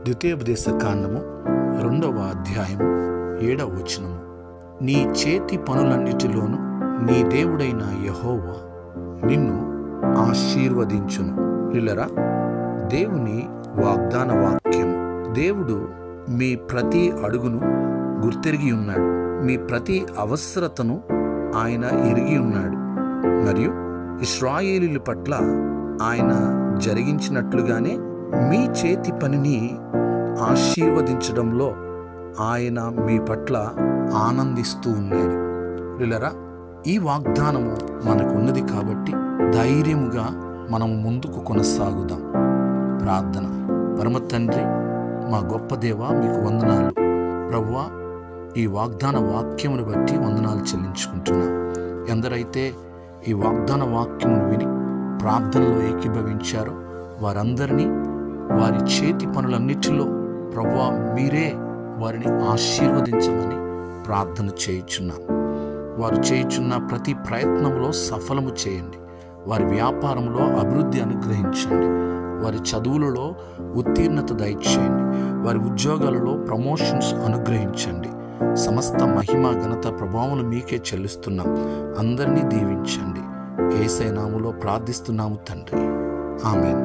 ద్వితీయోపదేశ కాండము 2వ అధ్యాయము 7వ వచనము. నీ చేతి పనులన్నిటిలోనూ నీ దేవుడైన యెహోవా నిన్ను ఆశీర్వదించును. పిల్లరా, దేవుని వాగ్దాన వాక్యం. దేవుడు మీ ప్రతి అడుగును గుర్తెరిగి ఉన్నాడు. మీ ప్రతి అవసరతను ఆయన ఎరిగి ఉన్నాడు. మరియు ఇశ్రాయేలీయుల పట్ల ఆయన జరిగించినట్లుగానే మీ చేతి పనిని ఆశీర్వదించడంలో ఆయన మీ పట్ల ఆనందిస్తూ ఉన్నాడు. పిల్లరా, ఈ వాగ్దానము మనకున్నది కాబట్టి ధైర్యముగా మనము ముందుకు కొనసాగుదాం. ప్రార్థన. పరమ తండ్రి, మా గొప్ప దేవ, మీకు వందనాలు. ప్రభువా, ఈ వాగ్దాన వాక్యమును బట్టి వందనాలు చెల్లించుకుంటున్నాం. ఎందరైతే ఈ వాగ్దాన వాక్యమును విని ప్రార్థనలో ఏకీభవించారో వారందరినీ వారి చేతి పనులన్నిటిలో ప్రభువా మీరే వారిని ఆశీర్వదించమని ప్రార్థన చేయుచున్నాం. వారు చేయుచున్న ప్రతి ప్రయత్నంలో సఫలము చేయండి. వారి వ్యాపారంలో అభివృద్ధి అనుగ్రహించండి. వారి చదువులలో ఉత్తీర్ణత దయచేయండి. వారి ఉద్యోగాలలో ప్రమోషన్స్ అనుగ్రహించండి. సమస్త మహిమ ఘనత ప్రభావములు మీకే చెల్లిస్తున్నాం. అందరినీ దీవించండి. యేసయ్య నామములో ప్రార్థిస్తున్నాము తండ్రి. ఆమేన్.